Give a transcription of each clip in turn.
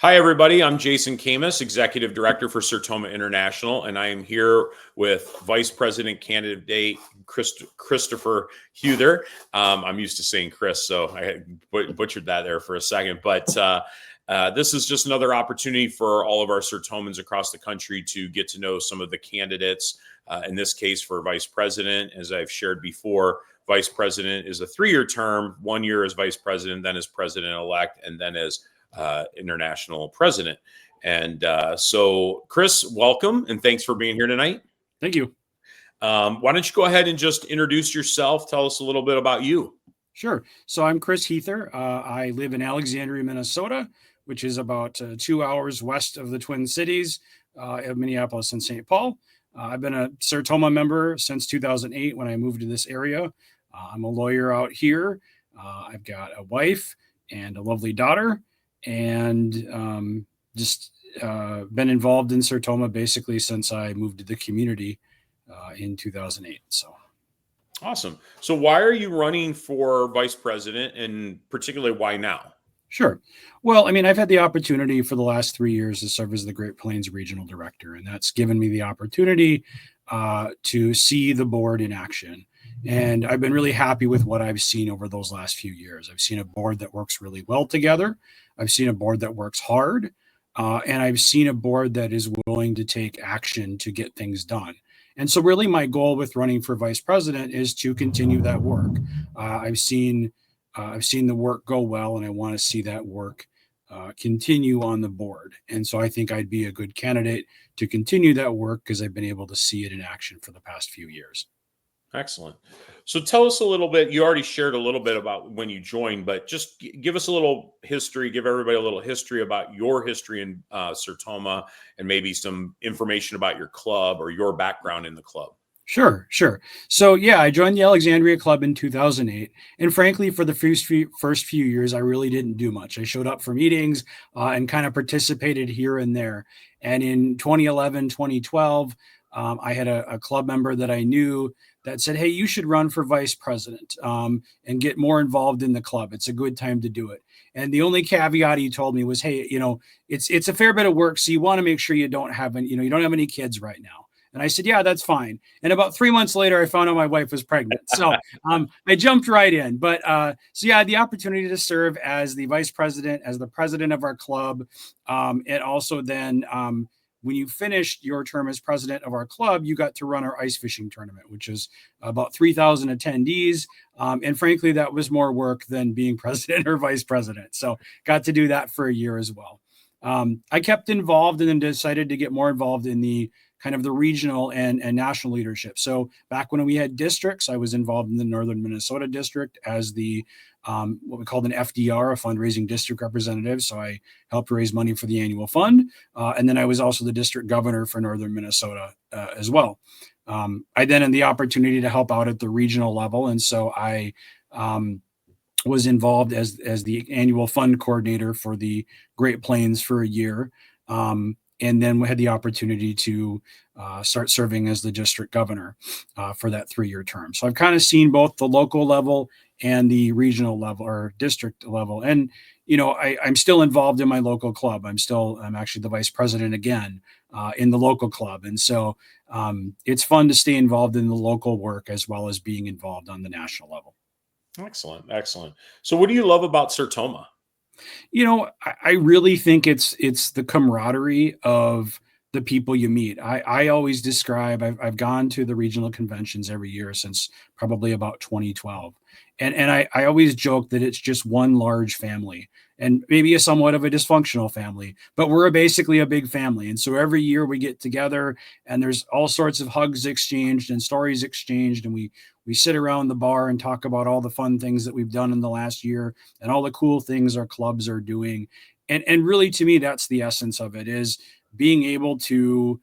Hi, everybody. I'm Jason Camus, Executive Director for Sertoma International, and I am here with Vice President Candidate Christopher Huether. I'm used to saying Chris, so I butchered that there for a second. But this is just another opportunity for all of our Sertomans across the country to get to know some of the candidates. In this case, for Vice President, as I've shared before, Vice President is a 3-year term, 1 year as Vice President, then as President-elect, and then as international president. And so, Chris, welcome and thanks for being here tonight. Thank you. Why don't you go ahead and just introduce yourself? Tell us a little bit about you. Sure. So I'm Chris Huether. I live in Alexandria, Minnesota, which is about 2 hours west of the Twin Cities of Minneapolis and St. Paul. I've been a Sertoma member since 2008 when I moved to this area. I'm a lawyer out here. I've got a wife and a lovely daughter, and just been involved in Sertoma basically since I moved to the community in 2008. So awesome. So why are you running for vice president, and particularly why now? Sure. Well, I mean, I've had the opportunity for the last 3 years to serve as the Great Plains Regional Director, and that's given me the opportunity to see the board in action. And I've been really happy with what I've seen over those last few years. I've seen a board that works really well together. I've seen a board that works hard. And I've seen a board that is willing to take action to get things done. And so really my goal with running for vice president is to continue that work. I've seen the work go well, and I want to see that work continue on the board. And so I think I'd be a good candidate to continue that work because I've been able to see it in action for the past few years. Excellent. So tell us a little bit. You already shared a little bit about when you joined, but just give us a little history, give everybody a little history about your history in Sertoma, and maybe some information about your club or your background in the club. Sure. So yeah, I joined the Alexandria Club in 2008. And frankly, for the first few years, I really didn't do much. I showed up for meetings and kind of participated here and there. And in 2011, 2012, I had a club member that I knew that said, hey, you should run for vice president and get more involved in the club. It's a good time to do it. And the only caveat he told me was, hey, it's a fair bit of work. So you want to make sure you don't have any kids right now. And I said, yeah, that's fine. And about 3 months later, I found out my wife was pregnant. So I jumped right in. But so yeah, the opportunity to serve as the vice president, as the president of our club. And also then when you finished your term as president of our club, you got to run our ice fishing tournament, which is about 3,000 attendees. And frankly, that was more work than being president or vice president. So got to do that for a year as well. I kept involved and then decided to get more involved in the kind of the regional and national leadership. So back when we had districts, I was involved in the Northern Minnesota district as the what we called an FDR, a fundraising district representative. So I helped raise money for the annual fund. And then I was also the district governor for Northern Minnesota as well. I then had the opportunity to help out at the regional level. And so I was involved as the annual fund coordinator for the Great Plains for a year. And then we had the opportunity to start serving as the district governor for that 3-year term. So I've kind of seen both the local level and the regional level or district level. And, I'm still involved in my local club. I'm actually the vice president again in the local club. And so it's fun to stay involved in the local work as well as being involved on the national level. Excellent. So what do you love about Sertoma? I really think it's the camaraderie of the people you meet. I always describe, I've gone to the regional conventions every year since probably about 2012. And I always joke that it's just one large family and maybe a somewhat of a dysfunctional family, but we're basically a big family. And so every year we get together and there's all sorts of hugs exchanged and stories exchanged. And we sit around the bar and talk about all the fun things that we've done in the last year and all the cool things our clubs are doing. And really, to me, that's the essence of it, is being able to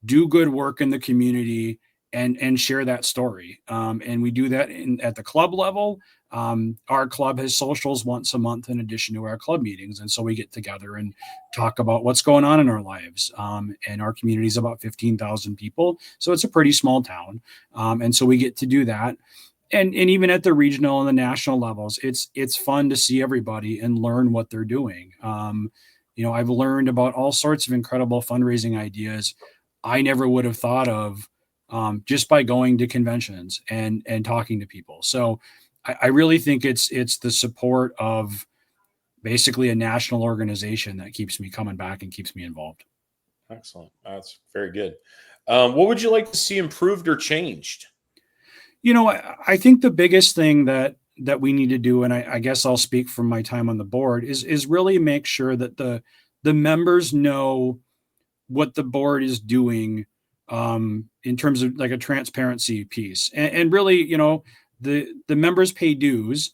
do good work in the community and share that story. And we do that at the club level. Our club has socials once a month in addition to our club meetings. And so we get together and talk about what's going on in our lives. And our community is about 15,000 people. So it's a pretty small town. And so we get to do that. And even at the regional and the national levels, it's fun to see everybody and learn what they're doing. I've learned about all sorts of incredible fundraising ideas I never would have thought of, just by going to conventions and talking to people. So I really think it's the support of basically a national organization that keeps me coming back and keeps me involved. Excellent. That's very good. What would you like to see improved or changed? I think the biggest thing that we need to do, and I guess I'll speak from my time on the board, is really make sure that the members know what the board is doing, in terms of like a transparency piece, and really, the members pay dues,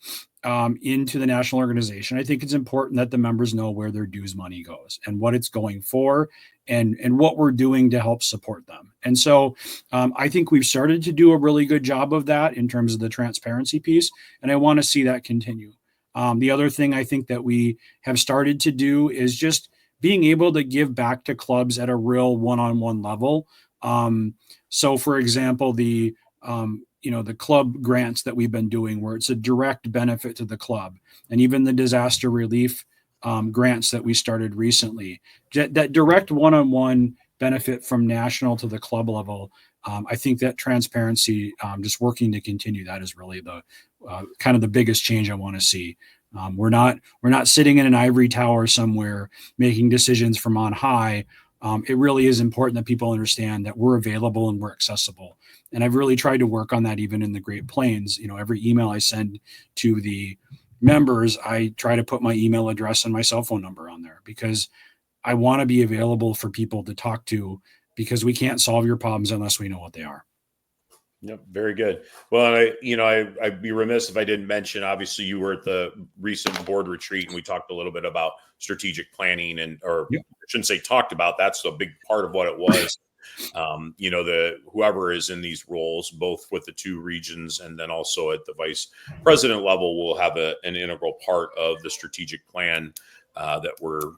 into the national organization. I think it's important that the members know where their dues money goes and what it's going for, and what we're doing to help support them. And so, I think we've started to do a really good job of that in terms of the transparency piece, and I want to see that continue. The other thing I think that we have started to do is just being able to give back to clubs at a real one-on-one level. So, for example, the club grants that we've been doing, where it's a direct benefit to the club, and even the disaster relief, grants that we started recently, that direct one-on-one benefit from national to the club level. I think that transparency, just working to continue that, is really the kind of the biggest change I want to see. We're not sitting in an ivory tower somewhere making decisions from on high. It really is important that people understand that we're available and we're accessible. And I've really tried to work on that even in the Great Plains. Every email I send to the members, I try to put my email address and my cell phone number on there, because I want to be available for people to talk to, because we can't solve your problems unless we know what they are. Yep, very good. Well, I'd be remiss if I didn't mention, obviously, you were at the recent board retreat, and we talked a little bit about strategic planning, or Yep. I shouldn't say talked about, that's a big part of what it was. The whoever is in these roles, both with the two regions and then also at the vice president level, will have an integral part of the strategic plan that we're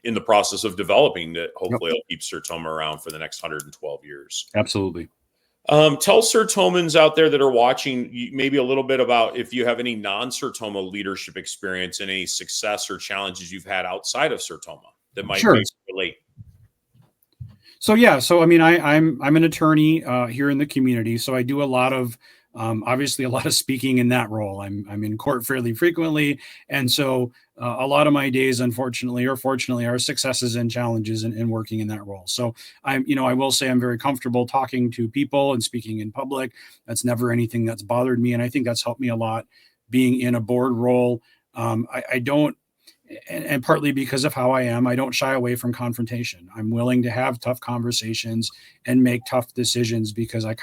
in the process of developing, that hopefully will keep Sertoma around for the next 112 years. Absolutely. Tell Sertomans out there that are watching maybe a little bit about if you have any non-Sertoma leadership experience and any success or challenges you've had outside of Sertoma that might Sure. relate. So yeah, so I mean, I'm an attorney, here in the community, so I do a lot of, obviously a lot of speaking in that role. I'm in court fairly frequently, and so, a lot of my days, unfortunately or fortunately, are successes and challenges in working in that role. So I will say I'm very comfortable talking to people and speaking in public. That's never anything that's bothered me, and I think that's helped me a lot being in a board role. I don't, and partly because of how I am, I don't shy away from confrontation. I'm willing to have tough conversations and make tough decisions, because I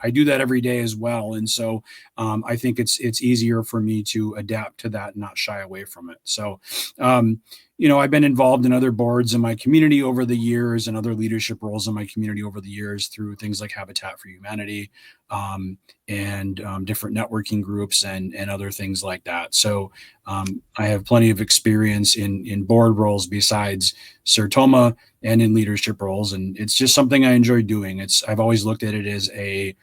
do that every day as well. And so, I think it's easier for me to adapt to that and not shy away from it. So, I've been involved in other boards in my community over the years, and other leadership roles in my community over the years, through things like Habitat for Humanity, and different networking groups and other things like that. So, I have plenty of experience in board roles besides Sertoma, and in leadership roles, and it's just something I enjoy doing. I've always looked at it as a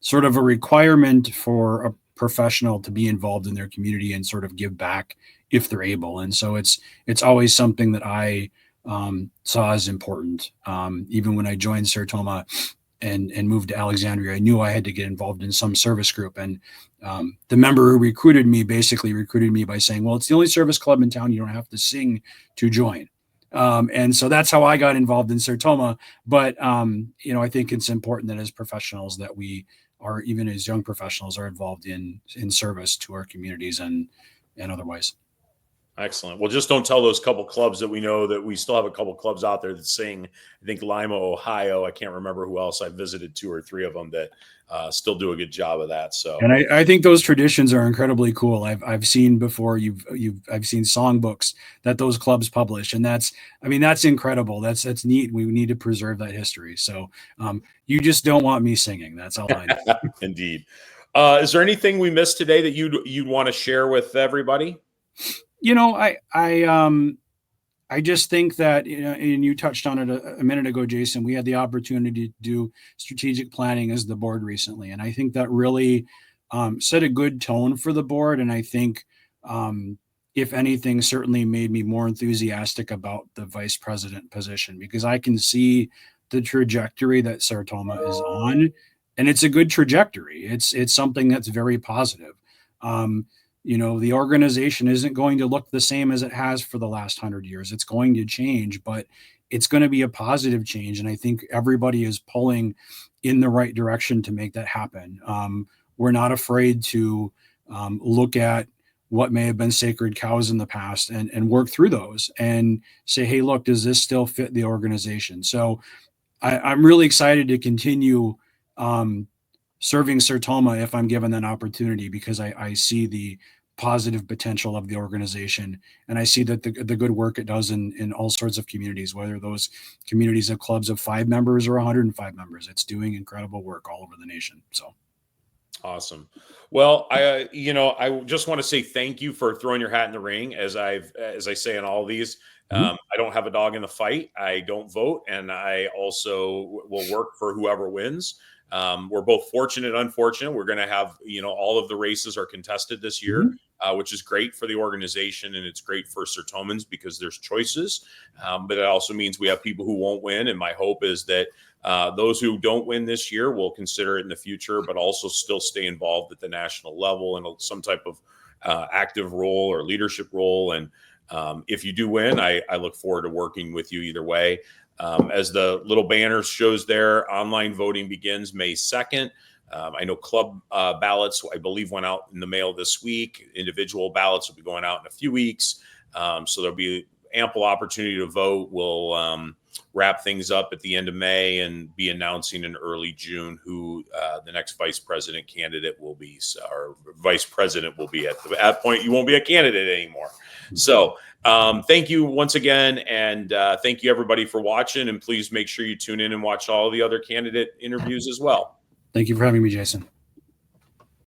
sort of a requirement for a professional to be involved in their community and sort of give back if they're able. And so it's always something that I, saw as important. Even when I joined Sertoma and moved to Alexandria, I knew I had to get involved in some service group. And, the member who recruited me basically recruited me by saying, well, it's the only service club in town you don't have to sing to join. And so that's how I got involved in Sertoma. But, I think it's important that as professionals that we are, even as young professionals, are involved in service to our communities and otherwise. Excellent. Well, just don't tell those couple clubs that we know that we still have a couple clubs out there that sing. I think Lima, Ohio. I can't remember who else. I visited 2 or 3 of them that still do a good job of that. So, and I think those traditions are incredibly cool. I've seen before. I've seen songbooks that those clubs publish, and that's incredible. That's neat. We need to preserve that history. So, you just don't want me singing. That's all I know. Indeed. Is there anything we missed today that you'd want to share with everybody? I just think that, and you touched on it a minute ago, Jason, we had the opportunity to do strategic planning as the board recently. And I think that really, set a good tone for the board. And I think, if anything, certainly made me more enthusiastic about the vice president position, because I can see the trajectory that Sertoma is on, and it's a good trajectory. It's something that's very positive. Um, the organization isn't going to look the same as it has for the last 100 years. It's going to change, but it's going to be a positive change, and I think everybody is pulling in the right direction to make that happen. We're not afraid to look at what may have been sacred cows in the past and work through those and say, hey, look, does this still fit the organization? So I'm really excited to continue serving Sertoma if I'm given that opportunity, because I see the positive potential of the organization, and I see that the good work it does in all sorts of communities, whether those communities have clubs of 5 members or 105 members. It's doing incredible work all over the nation. So awesome. Well, I just want to say thank you for throwing your hat in the ring. As I say in all of these, I don't have a dog in the fight. I don't vote, and I also will work for whoever wins. We're both fortunate, unfortunate. We're going to have, all of the races are contested this year, which is great for the organization, and it's great for Sertomans because there's choices. But it also means we have people who won't win, and my hope is that those who don't win this year will consider it in the future, but also still stay involved at the national level in some type of active role or leadership role. And if you do win, I look forward to working with you either way. As the little banner shows there, online voting begins May 2nd. I know club ballots, I believe, went out in the mail this week. Individual ballots will be going out in a few weeks. So there'll be ample opportunity to vote. We'll wrap things up at the end of May and be announcing in early June who the next vice president candidate will be. Our vice president will be at that point. You won't be a candidate anymore. So thank you once again. And thank you everybody for watching. And please make sure you tune in and watch all the other candidate interviews as well. Thank you for having me, Jason.